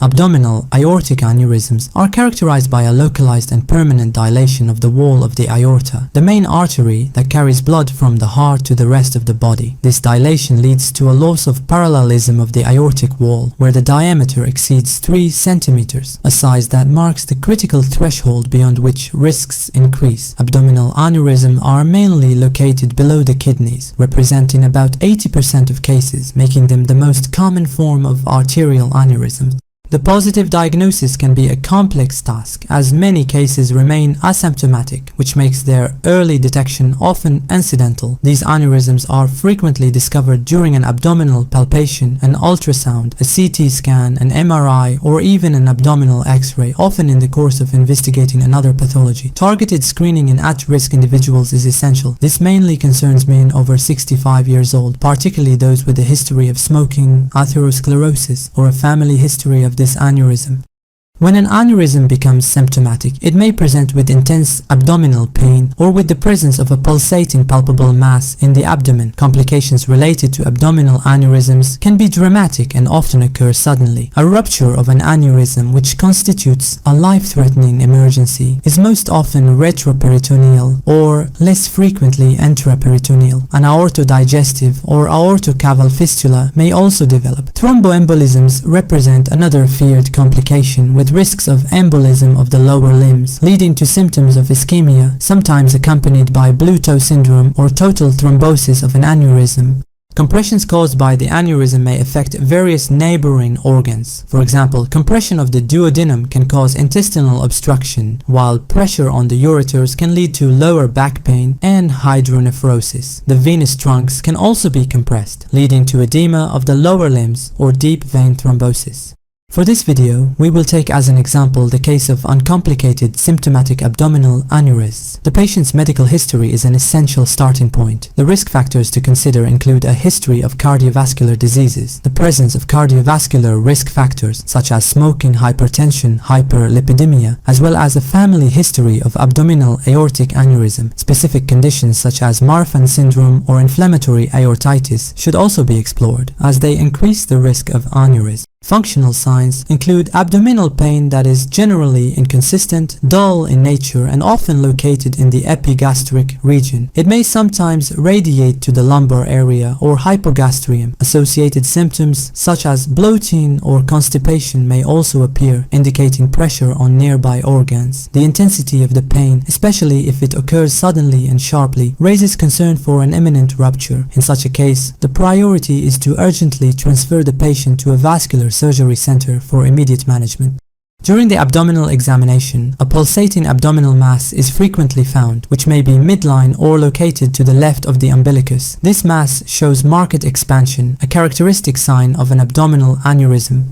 Abdominal aortic aneurysms are characterized by a localized and permanent dilation of the wall of the aorta, the main artery that carries blood from the heart to the rest of the body. This dilation leads to a loss of parallelism of the aortic wall, where the diameter exceeds 3 centimeters, a size that marks the critical threshold beyond which risks increase. Abdominal aneurysms are mainly located below the kidneys, representing about 80% of cases, making them the most common form of arterial aneurysms. The positive diagnosis can be a complex task, as many cases remain asymptomatic, which makes their early detection often incidental. These aneurysms are frequently discovered during an abdominal palpation, an ultrasound, a CT scan, an MRI, or even an abdominal X-ray, often in the course of investigating another pathology. Targeted screening in at-risk individuals is essential. This mainly concerns men over 65 years old, particularly those with a history of smoking, atherosclerosis, or a family history of this aneurysm. When an aneurysm becomes symptomatic, it may present with intense abdominal pain or with the presence of a pulsating palpable mass in the abdomen. Complications related to abdominal aneurysms can be dramatic and often occur suddenly. A rupture of an aneurysm, which constitutes a life-threatening emergency, is most often retroperitoneal or less frequently intraperitoneal. An aortodigestive or aortocaval fistula may also develop. Thromboembolisms represent another feared complication, with risks of embolism of the lower limbs, leading to symptoms of ischemia, sometimes accompanied by blue toe syndrome or total thrombosis of an aneurysm. Compressions caused by the aneurysm may affect various neighboring organs. For example, compression of the duodenum can cause intestinal obstruction, while pressure on the ureters can lead to lower back pain and hydronephrosis. The venous trunks can also be compressed, leading to edema of the lower limbs or deep vein thrombosis. For this video, we will take as an example the case of uncomplicated symptomatic abdominal aneurysms. The patient's medical history is an essential starting point. The risk factors to consider include a history of cardiovascular diseases, the presence of cardiovascular risk factors such as smoking, hypertension, hyperlipidemia, as well as a family history of abdominal aortic aneurysm. Specific conditions such as Marfan syndrome or inflammatory aortitis should also be explored, as they increase the risk of aneurysm. Functional signs include abdominal pain that is generally inconsistent, dull in nature, and often located in the epigastric region. It may sometimes radiate to the lumbar area or hypogastrium. Associated symptoms such as bloating or constipation may also appear, indicating pressure on nearby organs. The intensity of the pain, especially if it occurs suddenly and sharply, raises concern for an imminent rupture. In such a case, the priority is to urgently transfer the patient to a vascular surgery center for immediate management. During the abdominal examination, a pulsating abdominal mass is frequently found, which may be midline or located to the left of the umbilicus. This mass shows marked expansion, a characteristic sign of an abdominal aneurysm.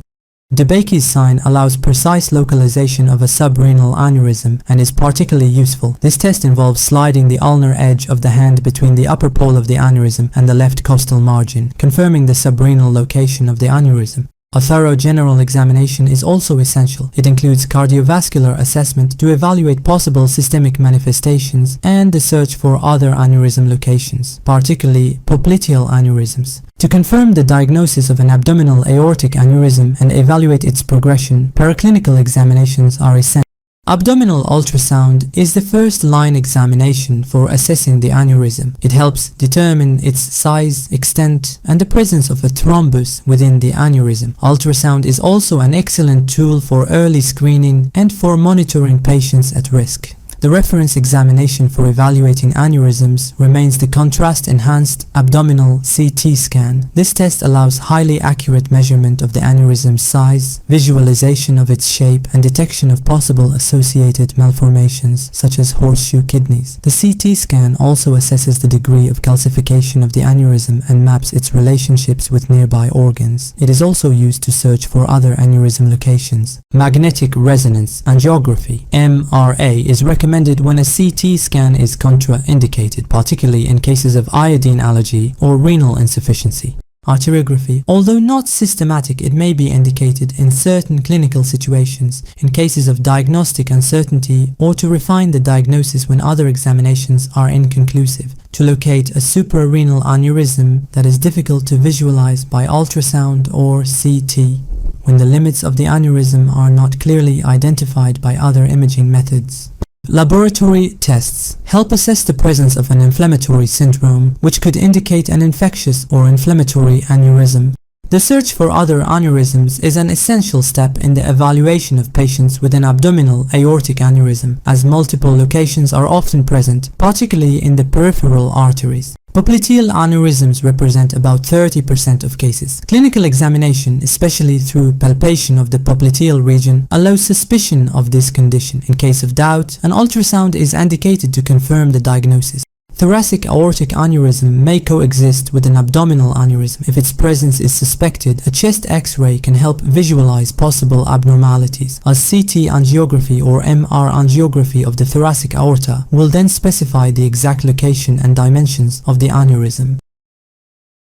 DeBakey's sign allows precise localization of a subrenal aneurysm and is particularly useful. This test involves sliding the ulnar edge of the hand between the upper pole of the aneurysm and the left costal margin, confirming the subrenal location of the aneurysm. A thorough general examination is also essential. It includes cardiovascular assessment to evaluate possible systemic manifestations and the search for other aneurysm locations, particularly popliteal aneurysms. To confirm the diagnosis of an abdominal aortic aneurysm and evaluate its progression, paraclinical examinations are essential. Abdominal ultrasound is the first-line examination for assessing the aneurysm. It helps determine its size, extent, and the presence of a thrombus within the aneurysm. Ultrasound is also an excellent tool for early screening and for monitoring patients at risk. The reference examination for evaluating aneurysms remains the contrast-enhanced abdominal CT scan. This test allows highly accurate measurement of the aneurysm's size, visualization of its shape, and detection of possible associated malformations such as horseshoe kidneys. The CT scan also assesses the degree of calcification of the aneurysm and maps its relationships with nearby organs. It is also used to search for other aneurysm locations. Magnetic resonance angiography (MRA) is recommended when a CT scan is contraindicated, particularly in cases of iodine allergy or renal insufficiency. Arteriography. Although not systematic, it may be indicated in certain clinical situations, in cases of diagnostic uncertainty, or to refine the diagnosis when other examinations are inconclusive, to locate a suprarenal aneurysm that is difficult to visualize by ultrasound or CT. when the limits of the aneurysm are not clearly identified by other imaging methods. Laboratory tests help assess the presence of an inflammatory syndrome, which could indicate an infectious or inflammatory aneurysm. The search for other aneurysms is an essential step in the evaluation of patients with an abdominal aortic aneurysm, as multiple locations are often present, particularly in the peripheral arteries. Popliteal aneurysms represent about 30% of cases. Clinical examination, especially through palpation of the popliteal region, allows suspicion of this condition. In case of doubt, an ultrasound is indicated to confirm the diagnosis. Thoracic aortic aneurysm may coexist with an abdominal aneurysm. If its presence is suspected, a chest X-ray can help visualize possible abnormalities, as CT angiography or MR angiography of the thoracic aorta will then specify the exact location and dimensions of the aneurysm.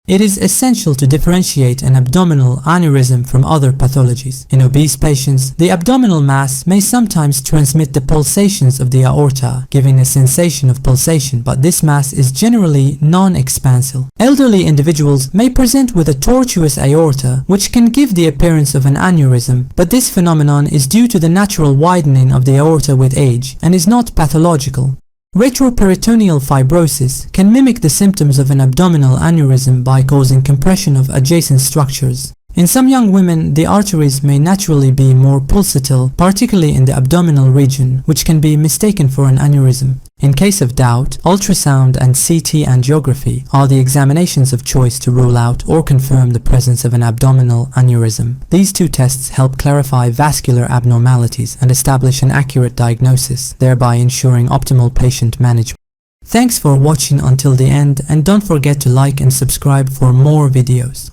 It is essential to differentiate an abdominal aneurysm from other pathologies. In obese patients, the abdominal mass may sometimes transmit the pulsations of the aorta, giving a sensation of pulsation, but this mass is generally non-expansile. Elderly individuals may present with a tortuous aorta, which can give the appearance of an aneurysm, but this phenomenon is due to the natural widening of the aorta with age and is not pathological. Retroperitoneal fibrosis can mimic the symptoms of an abdominal aneurysm by causing compression of adjacent structures. In some young women, the arteries may naturally be more pulsatile, particularly in the abdominal region, which can be mistaken for an aneurysm. In case of doubt, ultrasound and CT angiography are the examinations of choice to rule out or confirm the presence of an abdominal aneurysm. These two tests help clarify vascular abnormalities and establish an accurate diagnosis, thereby ensuring optimal patient management. Thanks for watching until the end, and don't forget to like and subscribe for more videos.